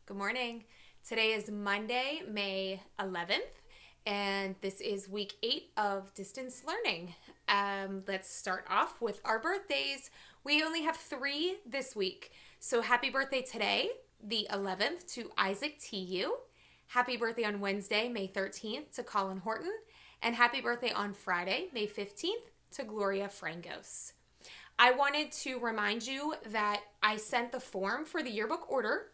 Good morning. Today is Monday, May 11th, and this is week 8 of distance learning. Let's start off with our birthdays. We only have 3 this week. So happy birthday today, the 11th, to Isaac T.U. Happy birthday on Wednesday, May 13th, to Colin Horton. And happy birthday on Friday, May 15th, to Gloria Frangos. I wanted to remind you that I sent the form for the yearbook order.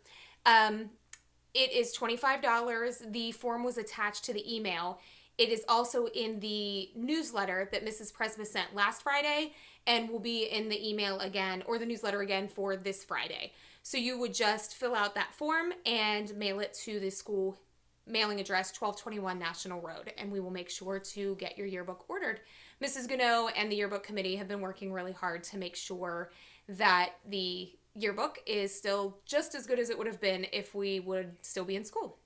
It is $25. The form was attached to the email. It is also in the newsletter that Mrs. Presma sent last Friday and will be in the email again, or the newsletter again, for this Friday. So you would just fill out that form and mail it to the school mailing address, 1221 National Road, and we will make sure to get your yearbook ordered. Mrs. Gano and the yearbook committee have been working really hard to make sure that the yearbook is still just as good as it would have been if we would still be in school.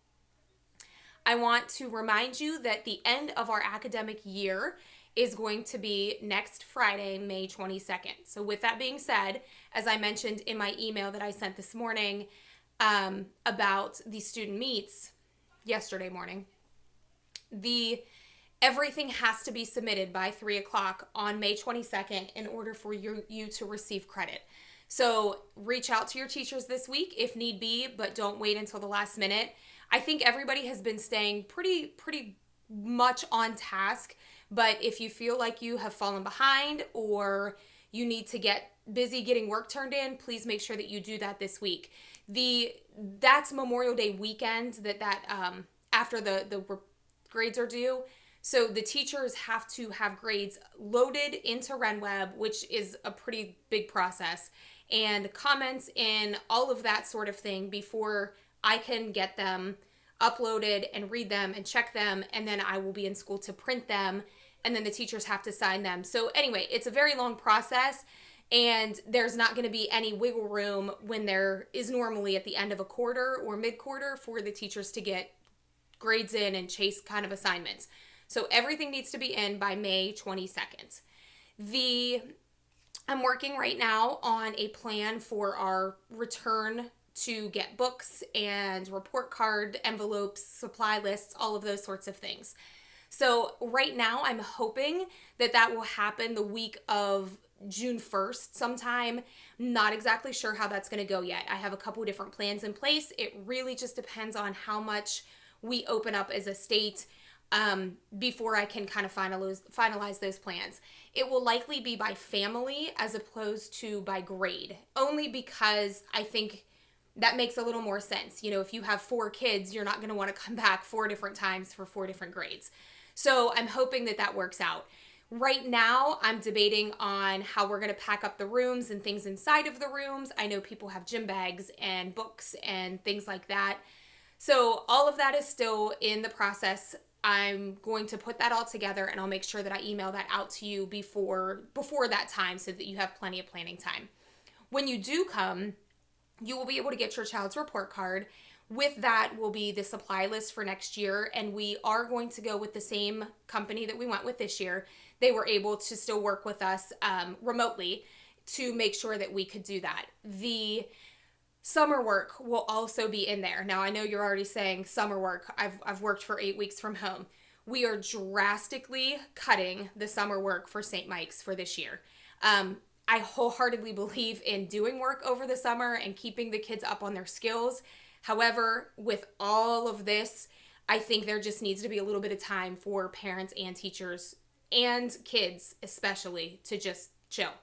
I want to remind you that the end of our academic year is going to be next Friday, May 22nd. So with that being said, as I mentioned in my email that I sent this morning about the student meets yesterday morning, everything has to be submitted by 3 o'clock on May 22nd in order for you to receive credit. So reach out to your teachers this week if need be, but don't wait until the last minute. I think everybody has been staying pretty much on task, but if you feel like you have fallen behind or you need to get busy getting work turned in, please make sure that you do that this week. That's Memorial Day weekend after the grades are due. So the teachers have to have grades loaded into RenWeb, which is a pretty big process, and comments in all of that sort of thing before I can get them uploaded and read them and check them, and then I will be in school to print them, and then the teachers have to sign them. So anyway, it's a very long process, and there's not going to be any wiggle room when there is normally at the end of a quarter or mid-quarter for the teachers to get grades in and chase kind of assignments. So everything needs to be in by May 22nd. I'm working right now on a plan for our return to get books and report card envelopes, supply lists, all of those sorts of things. So right now I'm hoping that will happen the week of June 1st sometime. Not exactly sure how that's going to go yet. I have a couple of different plans in place. It really just depends on how much we open up as a state before I can kind of finalize those plans. It will likely be by family as opposed to by grade, only because I think that makes a little more sense. You know, if you have 4 kids, you're not going to want to come back 4 different times for 4 different grades. So I'm hoping that works out. Right now, I'm debating on how we're going to pack up the rooms and things inside of the rooms. I know people have gym bags and books and things like that. So all of that is still in the process. I'm going to put that all together, and I'll make sure that I email that out to you before that time so that you have plenty of planning time. When you do come, you will be able to get your child's report card. With that will be the supply list for next year, and we are going to go with the same company that we went with this year. They were able to still work with us remotely to make sure that we could do that. The summer work will also be in there. Now, I know you're already saying summer work. I've worked for 8 weeks from home. We are drastically cutting the summer work for St. Mike's for this year. I wholeheartedly believe in doing work over the summer and keeping the kids up on their skills. However, with all of this, I think there just needs to be a little bit of time for parents and teachers and kids especially to just chill.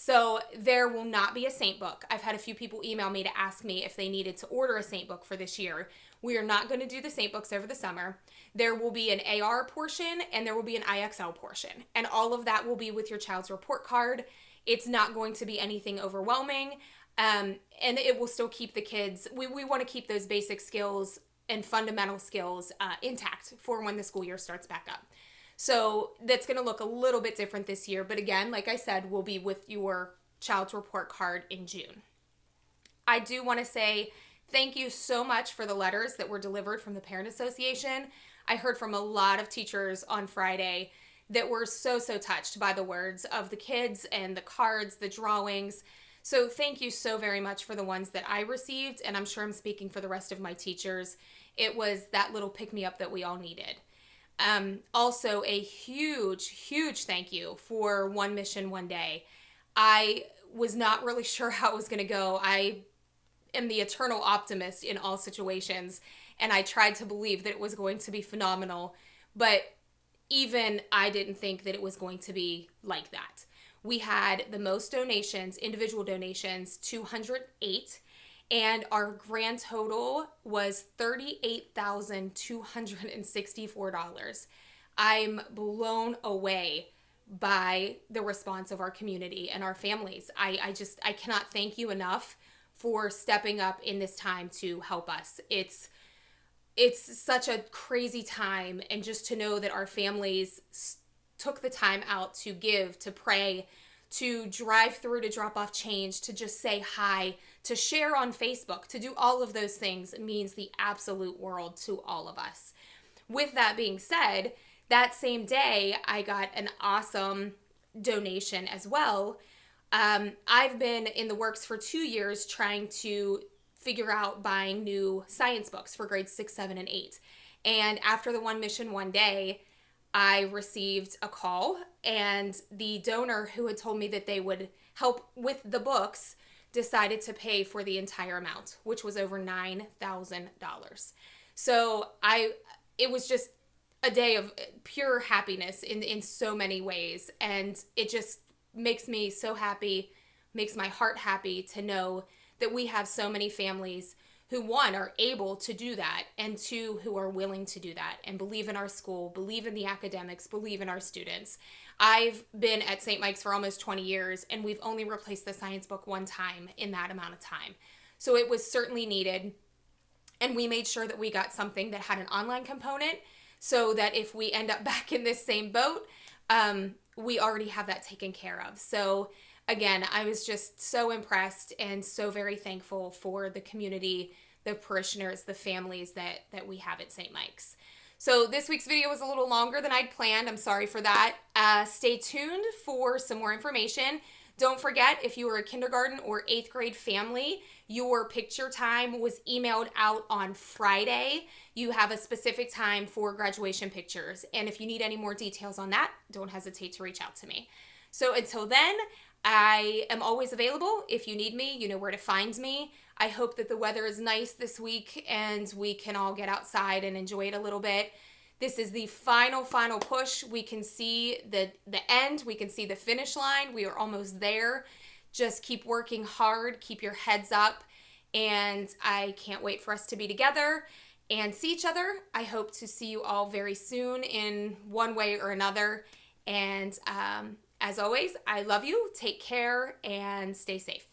So there will not be a Saint book. I've had a few people email me to ask me if they needed to order a Saint book for this year. We are not going to do the Saint books over the summer. There will be an AR portion and there will be an IXL portion. And all of that will be with your child's report card. It's not going to be anything overwhelming. And it will still keep the kids, we want to keep those basic skills and fundamental skills intact for when the school year starts back up. So that's going to look a little bit different this year. But again, like I said, we'll be with your child's report card in June. I do want to say thank you so much for the letters that were delivered from the Parent Association. I heard from a lot of teachers on Friday that were so touched by the words of the kids and the cards, the drawings. So thank you so very much for the ones that I received, and I'm sure I'm speaking for the rest of my teachers. It was that little pick-me-up that we all needed. Also, a huge, huge thank you for One Mission, One Day. I was not really sure how it was going to go. I am the eternal optimist in all situations, and I tried to believe that it was going to be phenomenal, but even I didn't think that it was going to be like that. We had the most donations, individual donations, 208, and our grand total was $38,264. I'm blown away by the response of our community and our families. I cannot thank you enough for stepping up in this time to help us. It's such a crazy time, and just to know that our families took the time out to give, to pray, to drive through, to drop off change, to just say hi, to share on Facebook, to do all of those things means the absolute world to all of us. With that being said, that same day, I got an awesome donation as well. I've been in the works for 2 years trying to figure out buying new science books for grades 6, 7, and 8. And after the One Mission, One Day, I received a call, and the donor who had told me that they would help with the books decided to pay for the entire amount, which was over $9,000. So it was just a day of pure happiness in so many ways, and it just makes me so happy, makes my heart happy to know that we have so many families who, one, are able to do that, and two, who are willing to do that and believe in our school, believe in the academics, believe in our students. I've been at St. Mike's for almost 20 years, and we've only replaced the science book one time in that amount of time. So it was certainly needed, and we made sure that we got something that had an online component so that if we end up back in this same boat, we already have that taken care of. So again, I was just so impressed and so very thankful for the community, the parishioners, the families that we have at St. Mike's. So this week's video was a little longer than I'd planned. I'm sorry for that. Stay tuned for some more information. Don't forget, if you are a kindergarten or 8th grade family, your picture time was emailed out on Friday. You have a specific time for graduation pictures. And if you need any more details on that, don't hesitate to reach out to me. So until then, I am always available. If you need me, you know where to find me. I hope that the weather is nice this week and we can all get outside and enjoy it a little bit. This is the final push. We can see the end. We can see the finish line. We are almost there. Just keep working hard. Keep your heads up. And I can't wait for us to be together and see each other. I hope to see you all very soon in one way or another. And as always, I love you. Take care and stay safe.